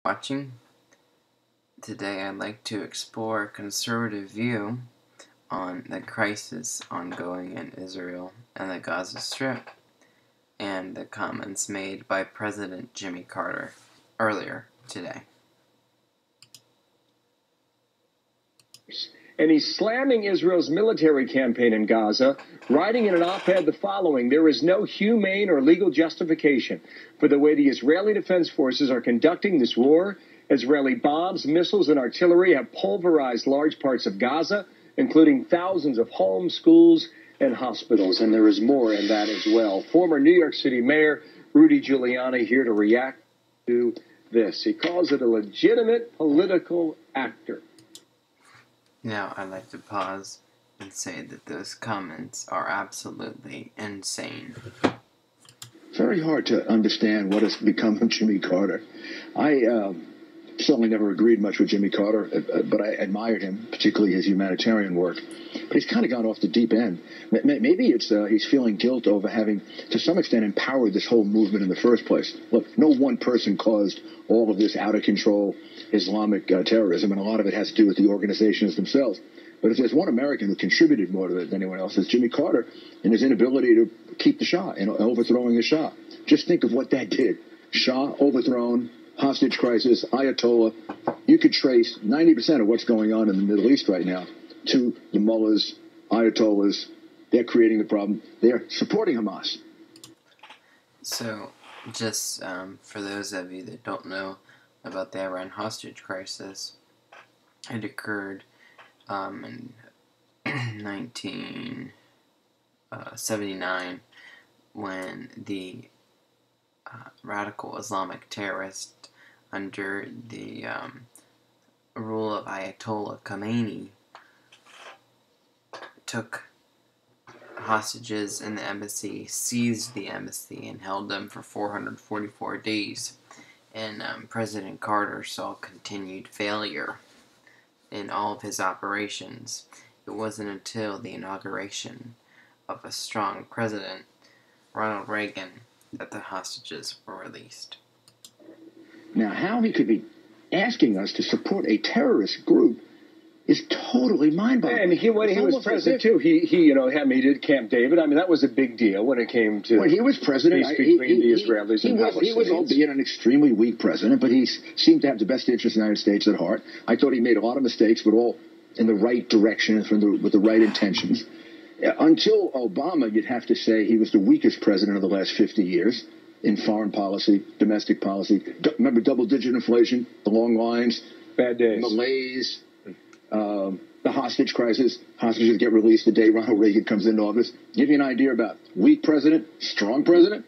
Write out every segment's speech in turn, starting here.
Watching. Today I'd like to explore a conservative view on the crisis ongoing in Israel and the Gaza Strip, and the comments made by President Jimmy Carter earlier today. And he's slamming Israel's military campaign in Gaza, writing in an op-ed the following: "There is no humane or legal justification for the way the Israeli Defense Forces are conducting this war. Israeli bombs, missiles, and artillery have pulverized large parts of Gaza, including thousands of homes, schools, and hospitals." And there is more in that as well. Former New York City Mayor Rudy Giuliani here to react to this. He calls it a legitimate political actor. Now, I'd like to pause and say that those comments are absolutely insane. Very hard to understand what has become of Jimmy Carter. I certainly never agreed much with Jimmy Carter, but I admired him, particularly his humanitarian work. But he's kind of gone off the deep end. Maybe it's he's feeling guilt over having, to some extent, empowered this whole movement in the first place. Look, no one person caused all of this out-of-control Islamic terrorism, and a lot of it has to do with the organizations themselves. But if there's one American who contributed more to it than anyone else, it's Jimmy Carter and his inability to keep the Shah and overthrowing the Shah. Just think of what that did. Shah overthrown, hostage crisis, Ayatollah. You could trace 90% of what's going on in the Middle East right now to the mullahs, Ayatollahs. They're creating the problem. They're supporting Hamas. So, just for those of you that don't know about the Iran hostage crisis, it occurred in 1979 when the radical Islamic terrorists under the rule of Ayatollah Khomeini took hostages in the embassy, seized the embassy, and held them for 444 days. And President Carter saw continued failure in all of his operations. It wasn't until the inauguration of a strong president, Ronald Reagan, that the hostages were released. Now, how he could be asking us to support a terrorist group is totally mind-boggling. And when he was president, too, he did Camp David. I mean, that was a big deal when it came to when he was president, peace between the Israelis and Palestinians. He was, albeit an extremely weak president, but he seemed to have the best interest of the United States at heart. I thought he made a lot of mistakes, but all in the right direction with the right intentions. Until Obama, you'd have to say he was the weakest president of the last 50 years in foreign policy, domestic policy. Remember double-digit inflation, the long lines, bad days, malaise, the hostage crisis. Hostages get released the day Ronald Reagan comes into office. Give you an idea about weak president, strong president.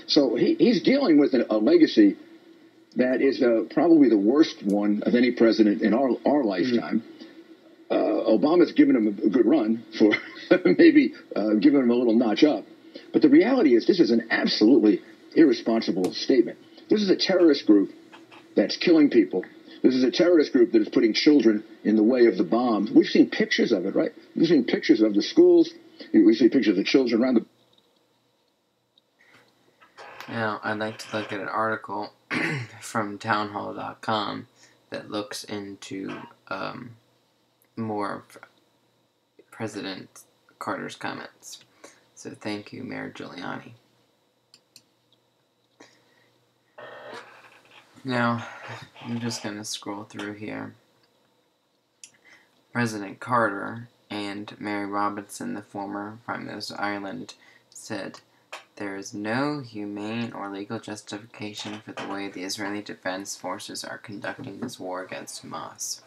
So he's dealing with a legacy that is probably the worst one of any president in our lifetime. Obama's given him a good run for maybe giving him a little notch up. But the reality is this is an absolutely irresponsible statement. This is a terrorist group that's killing people. This is a terrorist group that is putting children in the way of the bombs. We've seen pictures of it, right? We've seen pictures of the schools. We've seen pictures of the children around the... Now, I'd like to look at an article from townhall.com that looks into more of President Carter's comments. So thank you, Mayor Giuliani. Now, I'm just going to scroll through here. President Carter and Mary Robinson, the former Prime Minister of Ireland, said, "There is no humane or legal justification for the way the Israeli Defense Forces are conducting this war against Hamas."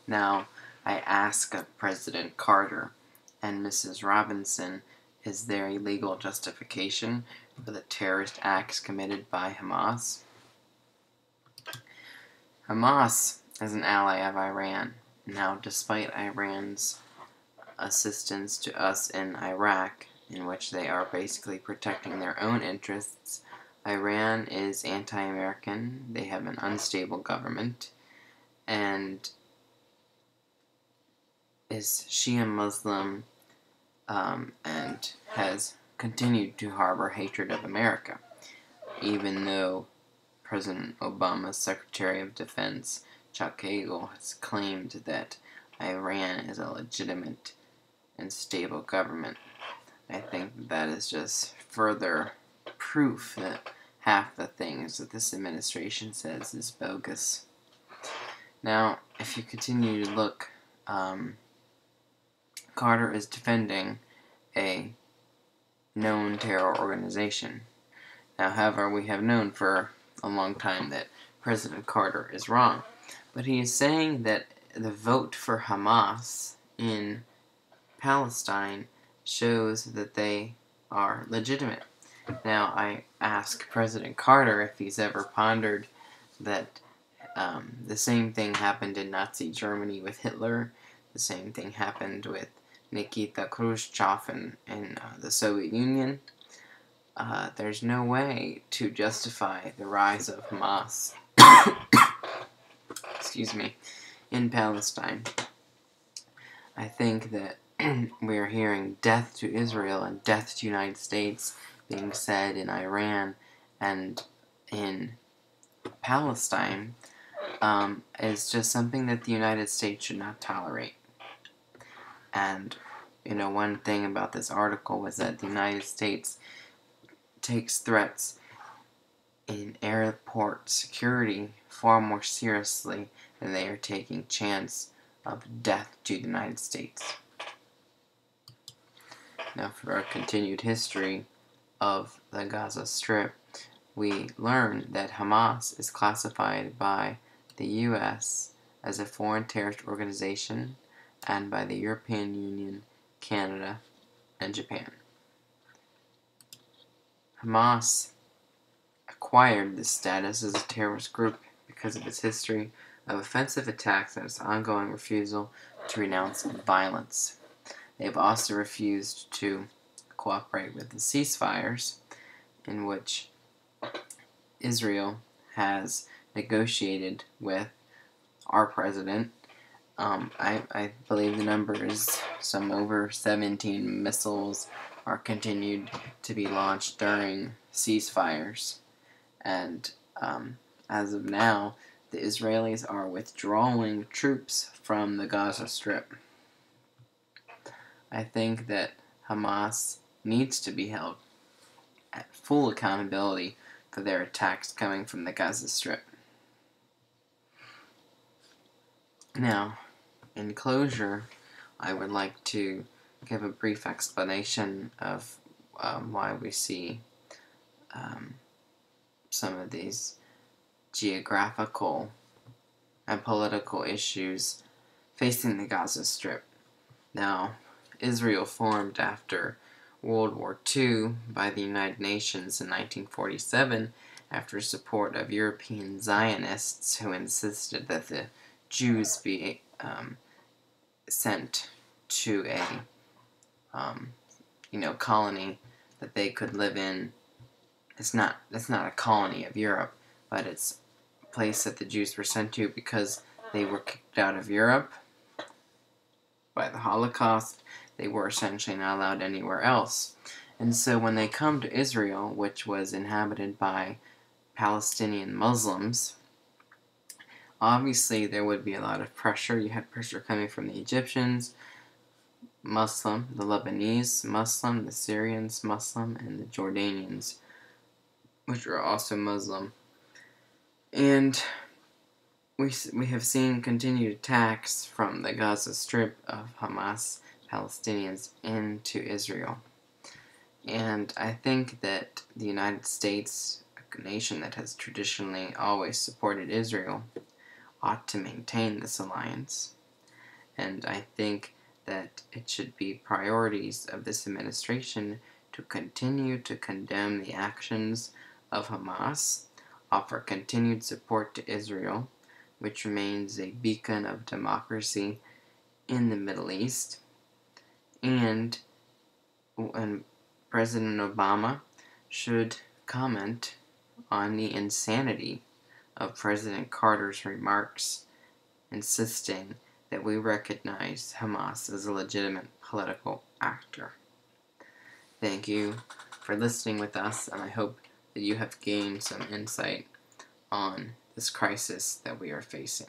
Now, I ask of President Carter and Mrs. Robinson, is there a legal justification for the terrorist acts committed by Hamas? Hamas is an ally of Iran. Now, despite Iran's assistance to us in Iraq, in which they are basically protecting their own interests, Iran is anti-American, they have an unstable government, and is Shia Muslim, and has continued to harbor hatred of America, even though President Obama's Secretary of Defense, Chuck Hagel, has claimed that Iran is a legitimate and stable government. I think that is just further proof that half the things that this administration says is bogus. Now, if you continue to look, Carter is defending a known terror organization. Now, however, we have known for a long time that President Carter is wrong. But he is saying that the vote for Hamas in Palestine shows that they are legitimate. Now, I ask President Carter if he's ever pondered that the same thing happened in Nazi Germany with Hitler. The same thing happened with Nikita Khrushchev in the Soviet Union. There's no way to justify the rise of Hamas in Palestine. I think that we are hearing death to Israel and death to the United States being said in Iran and in Palestine is just something that the United States should not tolerate. And, one thing about this article was that the United States takes threats in airport security far more seriously than they are taking chance of death to the United States. Now, for our continued history of the Gaza Strip, we learn that Hamas is classified by the U.S. as a foreign terrorist organization and by the European Union, Canada, and Japan. Hamas acquired this status as a terrorist group because of its history of offensive attacks and its ongoing refusal to renounce violence. They have also refused to cooperate with the ceasefires in which Israel has negotiated with our president. I believe the number is some over 17 missiles are continued to be launched during ceasefires. And as of now, the Israelis are withdrawing troops from the Gaza Strip. I think that Hamas needs to be held at full accountability for their attacks coming from the Gaza Strip. Now, in closure, I would like to give a brief explanation of why we see some of these geographical and political issues facing the Gaza Strip. Now, Israel formed after World War II by the United Nations in 1947 after support of European Zionists who insisted that the Jews be sent to a colony that they could live in. It's not a colony of Europe, but it's a place that the Jews were sent to because they were kicked out of Europe by the Holocaust. They were essentially not allowed anywhere else. And so when they come to Israel, which was inhabited by Palestinian Muslims, obviously there would be a lot of pressure. You had pressure coming from the Egyptians, Muslim, the Lebanese Muslim, the Syrians Muslim, and the Jordanians, which are also Muslim. And we have seen continued attacks from the Gaza Strip of Hamas Palestinians into Israel. And I think that the United States, a nation that has traditionally always supported Israel, ought to maintain this alliance. And I think that it should be priorities of this administration to continue to condemn the actions of Hamas, offer continued support to Israel, which remains a beacon of democracy in the Middle East, and President Obama should comment on the insanity of President Carter's remarks, insisting that we recognize Hamas as a legitimate political actor. Thank you for listening with us, and I hope that you have gained some insight on this crisis that we are facing.